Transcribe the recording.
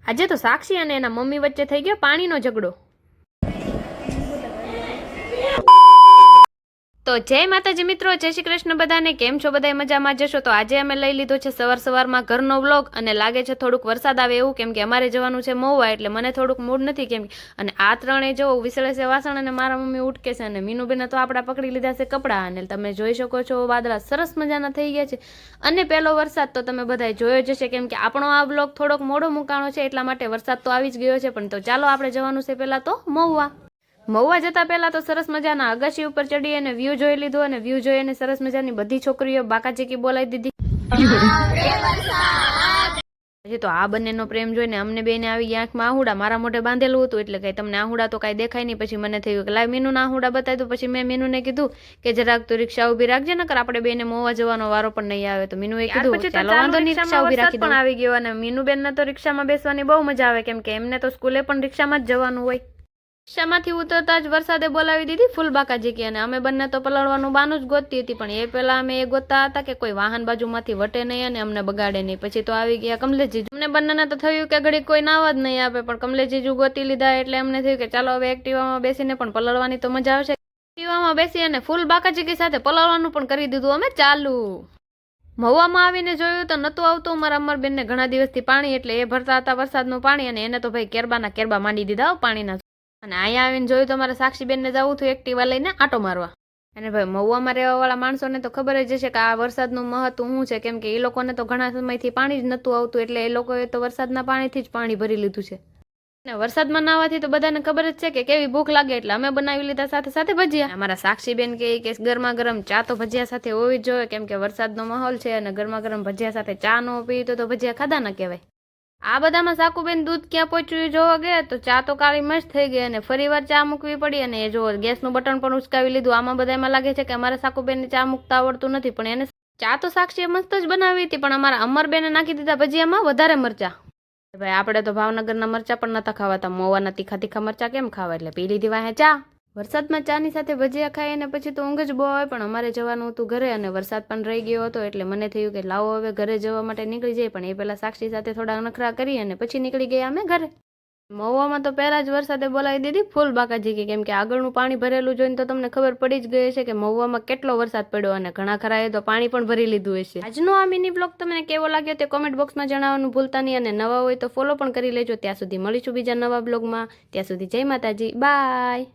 આજે તો સાક્ષી અને એના મમ્મી વચ્ચે થઈ ગયો પાણીનો ઝઘડો. તો જય માતાજી મિત્રો, જય શ્રી કૃષ્ણ બધાને. કેમ છો? બધા મજામાં જશો. તો આજે અમે લઈ લીધો છે સવારમાં ઘરનો વ્લોગ, અને લાગે છે થોડુંક વરસાદ આવે એવું, કેમ કે અમારે જવાનું છે મહુવા, એટલે મને થોડુંક મૂડ નથી. કેમ અને આ ત્રણેય જો વિસળે છે વાસણ, અને મારા મમ્મી ઉટકે છે, અને મીનુબેને તો આપણા પકડી લીધા છે કપડાં. અને તમે જોઈ શકો છો વાદળા સરસ મજાના થઈ ગયા છે, અને પહેલો વરસાદ તો તમે બધાએ જોયો જ હશે, કેમ કે આપણો આ વ્લોગ થોડોક મોડો મૂકાણો છે, એટલા માટે વરસાદ તો આવી જ ગયો છે. પણ તો ચાલો આપણે જવાનું છે પહેલા તો મહુવા જતા પહેલા તો સરસ મજાના અગાશી ઉપર ચડી અને વ્યૂ જોઈ લીધો, અને વ્યૂ જોઈ અને સરસ મજાની બધી છોકરીઓ બાકાચીકી બોલાવી દીધી. હજી તો આ બંનેનો પ્રેમ જોઈને અમને બેને આવી આંખમાં આહુડા. મારા મોઢે બાંધેલું હતું, એટલે કઈ તમને આહુડા તો કઈ દેખાય નહીં. પછી મને થયું કે લાવ મીનુના આહુડા બતાવી દઉં. પછી મેં મીનુને કીધું કે જરાક તું રિક્ષા ઉભી રાખજે, નકર આપણે બેને મહુવા જવાનો વારો પણ નહીં આવે. તો મીનુએ કીધું ચાલો વાંધો નહીં, રિક્ષા ઉભી રાખી પણ આવી ગયો. અને મીનુબેનને તો રિક્ષામાં બેસવાની બહુ મજા આવે, કેમ કે એમને તો સ્કૂલે પણ રિક્ષામાં જ જવાનું હોય. રિક્ષામાંથી ઉતરતા જ વરસાદે બોલાવી દીધી ફૂલ બાકાજીકી, અને અમે બંને તો પલળવાનું બાનું જ ગોતતી હતી. પણ એ પેલા અમે એ ગોતતા હતા કે કોઈ વાહન બાજુમાંથી વટે નહીં અને અમને બગાડે નહીં. પછી તો આવી ગયા કમલેશજી. અમને બંનેને તો થયું કે ઘડી કોઈ નાવા જ નહીં આપે, પણ કમલેશજી ગોતી લીધા, એટલે અમને થયું કે ચાલો હવે એક્ટિવામાં બેસીને પણ પલળવાની તો મજા આવશે. એક્ટિવામાં બેસી અને ફૂલ બાકાજીકી સાથે પલળવાનું પણ કરી દીધું અમે ચાલુ. મહુવામાં આવીને જોયું તો નતું આવતું મારા અમરબેનને ઘણા દિવસથી પાણી, એટલે એ ભરતા હતા વરસાદનું પાણી, અને એને તો ભાઈ કેરબાના કેરબા માંડી દીધા પાણીના. અને અહીંયા આવીને જોયું તો મારા સાક્ષીબેનને જવું હતું એક્ટિવા લઈને આટો મારવા. અને ભાઈ મહુવામાં રહેવાવાળા માણસોને તો ખબર જ હશે કે આ વરસાદનું મહત્વ શું છે, કેમ કે એ લોકોને તો ઘણા સમયથી પાણી જ નતું આવતું, એટલે એ લોકોએ તો વરસાદના પાણીથી જ પાણી ભરી લીધું છે. અને વરસાદમાં નાવાથી તો બધાને ખબર જ છે કે કેવી ભૂખ લાગે, એટલે અમે બનાવી લીધા સાથે સાથે ભજીયા. અમારા સાક્ષીબેન કે ગરમા ગરમ ચા તો ભજીયા સાથે હોવી જ જોઈએ, કેમ કે વરસાદનો માહોલ છે, અને ગરમા ગરમ ભજીયા સાથે ચા નો પી તો ભજીયા ખાધા ના કહેવાય. આ બધામાં સાકુબેન દૂધ ક્યાં પહોંચ્યું જોવા ગયા તો ચા તો કાળી મસ્ત થઈ ગઈ, અને ફરીવાર ચા મૂકવી પડી. અને એ જો ગેસનું બટન પણ ઉચકાવી લીધું. આમાં બધામાં લાગે છે કે અમારા સાકુબેનને ચા મૂકતા આવડતું નથી, પણ એને ચા તો સાક્ષીએ મસ્ત જ બનાવી હતી, પણ અમારા અમરબેને નાખી દીધા ભજીયામાં વધારે મરચા. ભાઈ આપણે તો ભાવનગરના મરચા પણ નતા ખાવાતા, મહુવાના તીખા તીખા મરચા કેમ ખાવા, એટલે પી લીધી વાહે ચા. વરસાદમાં ચાની સાથે ભજીયા ખાઈ અને પછી તો ઊંઘ જ બહુ આવે, પણ અમારે જવાનું હતું ઘરે, અને વરસાદ પણ રહી ગયો હતો, એટલે મને થયું કે લાવો હવે ઘરે જવા માટે નીકળી જાય. પણ એ પહેલા સાક્ષી સાથે થોડા નખરા કરી અને પછી નીકળી ગયા અમે ઘરે. મહુવામાં તો પહેલા જ વરસાદે બોલાવી દીધી ફૂલ બાકાજીકી, કેમ કે આગળનું પાણી ભરેલું જોઈને તો તમને ખબર પડી જ ગઈ છે કે મહુવામાં કેટલો વરસાદ પડ્યો, અને ઘણા ખરાએ તો પાણી પણ ભરી લીધું હશે. આજનો આ મિની બ્લોગ તમને કેવો લાગ્યો તે કોમેન્ટ બોક્સમાં જણાવવાનું ભૂલતા નહીં, અને નવા હોય તો ફોલો પણ કરી લેજો. ત્યાં સુધી મળીશું બીજા નવા બ્લોગમાં. ત્યાં સુધી જય માતાજી, બાય.